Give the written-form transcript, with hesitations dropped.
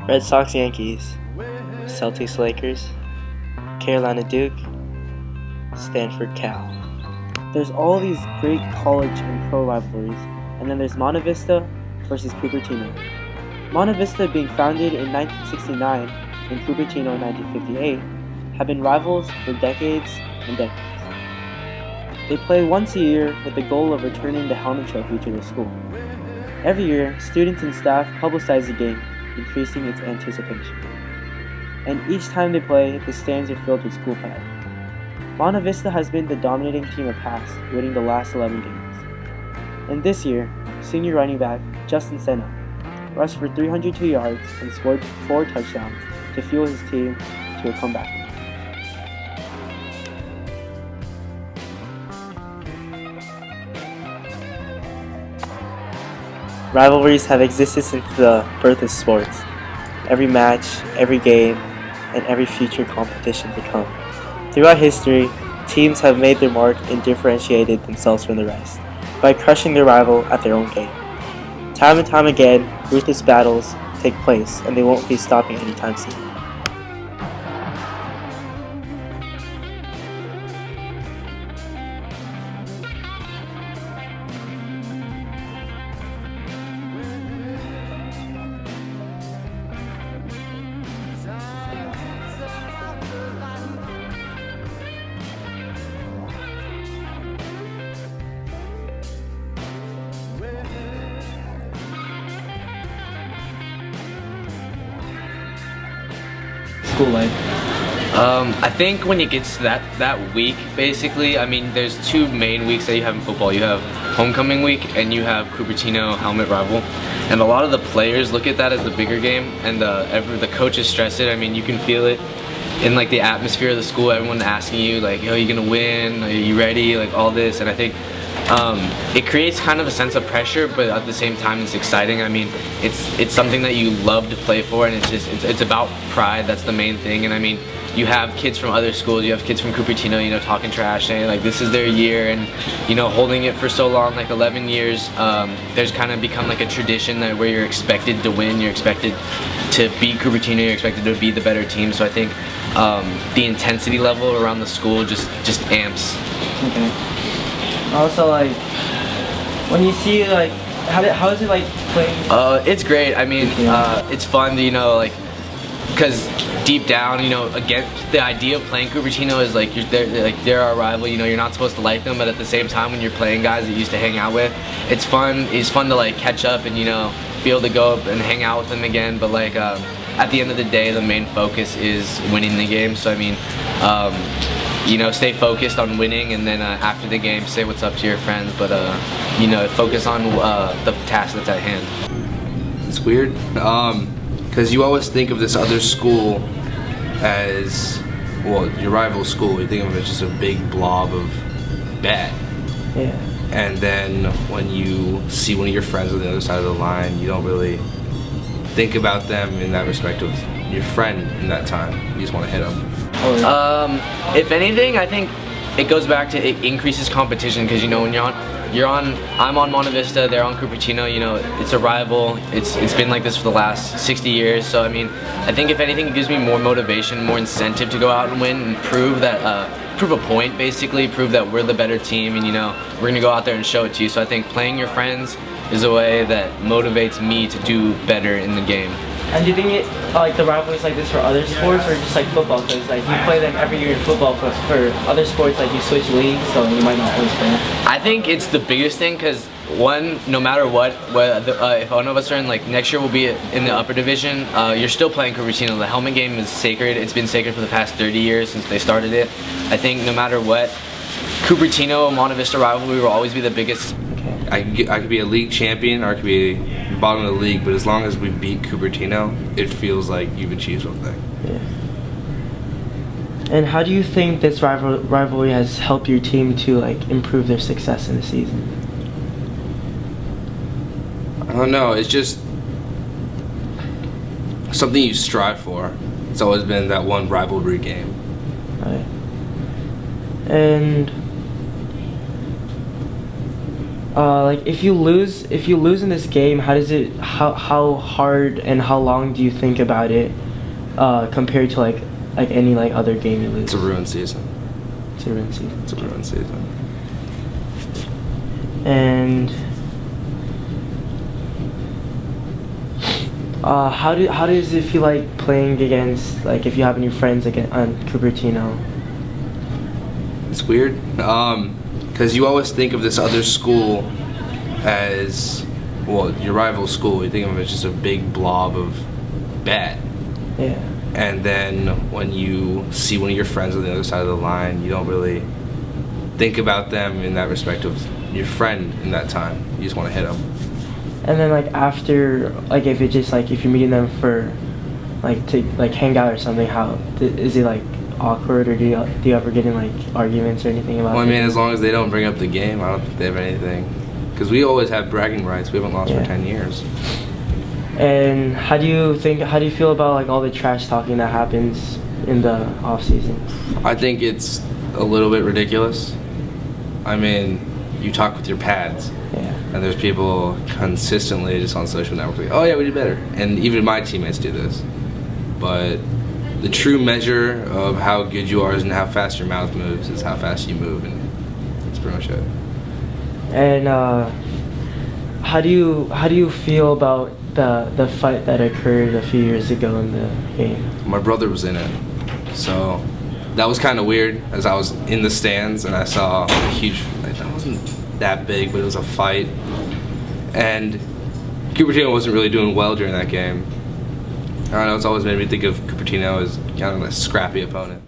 Red Sox Yankees, Celtics Lakers, Carolina Duke, Stanford Cal. There's all these great college and pro rivalries, and then there's Monte Vista versus Cupertino. Monte Vista, being founded in 1969 and Cupertino in 1958, have been rivals for decades and decades. They play once a year with the goal of returning the Hellman Trophy to their school. Every year, students and staff publicize the game, increasing its anticipation. And each time they play, the stands are filled with school pride. Monte Vista has been the dominating team of past, winning the last 11 games. And this year, senior running back Justin Senna rushed for 302 yards and scored 4 touchdowns to fuel his team to a comeback win. Rivalries have existed since the birth of sports. Every match, every game, and every future competition to come. Throughout history, teams have made their mark and differentiated themselves from the rest by crushing their rival at their own game. Time and time again, ruthless battles take place, and they won't be stopping anytime soon. School life? I think when it gets to that week, basically, I mean, there's 2 main weeks that you have in football. You have homecoming week and you have Cupertino helmet rival. And a lot of the players look at that as the bigger game, and the coaches stress it. I mean, you can feel it in like the atmosphere of the school. Everyone asking you like, "Yo, you gonna win? Are you ready?" Like all this, and I think it creates kind of a sense of pressure, but at the same time it's exciting. I mean, it's something that you love to play for, and it's about pride. That's the main thing. And I mean, you have kids from other schools, you have kids from Cupertino, you know, talking trash, saying like this is their year, and you know, holding it for so long, like 11 years. There's kind of become like a tradition that where you're expected to win, you're expected to beat Cupertino, you're expected to be the better team. So I think the intensity level around the school just amps. Okay. Also, like, when you see, like, how is it, like, playing? It's great. I mean, it's fun, you know, like, because deep down, you know, again, the idea of playing Cupertino is, like, they're our rival, you know, you're not supposed to like them, but at the same time, when you're playing guys that you used to hang out with, it's fun to, like, catch up and, you know, be able to go up and hang out with them again, but, like, at the end of the day, the main focus is winning the game. So, I mean, you know, stay focused on winning, and then after the game, say what's up to your friends, but you know, focus on the task that's at hand. It's weird, because you always think of this other school as, well, your rival school. You think of it as just a big blob of bad. Yeah. And then when you see one of your friends on the other side of the line, you don't really think about them in that respect of your friend in that time. You just want to hit them. If anything, I think it goes back to it increases competition, because you know, when I'm on Monte Vista, they're on Cupertino, you know, it's a rival. It's been like this for the last 60 years. So I mean, I think if anything, it gives me more motivation, more incentive to go out and win and prove a point, basically, prove that we're the better team, and you know, we're gonna go out there and show it to you. So I think playing your friends is a way that motivates me to do better in the game. And do you think it, like, the rivalries like this for other sports, or just like football? Because like you play them every year in football, but for other sports, like you switch leagues, so you might not always play them. I think it's the biggest thing, because one, no matter what, if one of us are in, like, next year we'll be in the upper division, you're still playing Cupertino. The helmet game is sacred. It's been sacred for the past 30 years since they started it. I think no matter what, Cupertino Monte Vista rivalry will always be the biggest. I could be a league champion, or I could be bottom of the league, but as long as we beat Cupertino, it feels like you've achieved something. Yeah. And how do you think this rivalry has helped your team to, like, improve their success in the season? I don't know, it's just something you strive for. It's always been that one rivalry game. Right. And Like if you lose in this game, how hard and how long do you think about it compared to like any like other game you lose? It's a ruined season. It's a ruined season. It's a ruined season. And how does it feel like playing against, like, if you have any friends again on Cupertino? It's weird, because you always think of this other school as, well, your rival school. You think of it as just a big blob of bad. Yeah. And then when you see one of your friends on the other side of the line, you don't really think about them in that respect of your friend in that time. You just want to hit them. And then like after, like if it's just like if you're meeting them for like to like hang out or something, how is it like awkward, or do you ever get in like arguments or anything about? Well, I mean, as long as they don't bring up the game, I don't think they have anything. Because we always have bragging rights. We haven't lost for 10 years. And how do you feel about like all the trash talking that happens in the off season? I think it's a little bit ridiculous. I mean, you talk with your pads. Yeah. And there's people consistently just on social networks like, oh yeah, we did better. And even my teammates do this. But the true measure of how good you are isn't how fast your mouth moves, it's how fast you move, and that's pretty much it. And how do you feel about the fight that occurred a few years ago in the game? My brother was in it, so that was kind of weird, as I was in the stands and I saw a huge, like, that wasn't that big, but it was a fight, and Cupertino wasn't really doing well during that game. I don't know, it's always made me think of Cupertino as kind of a scrappy opponent.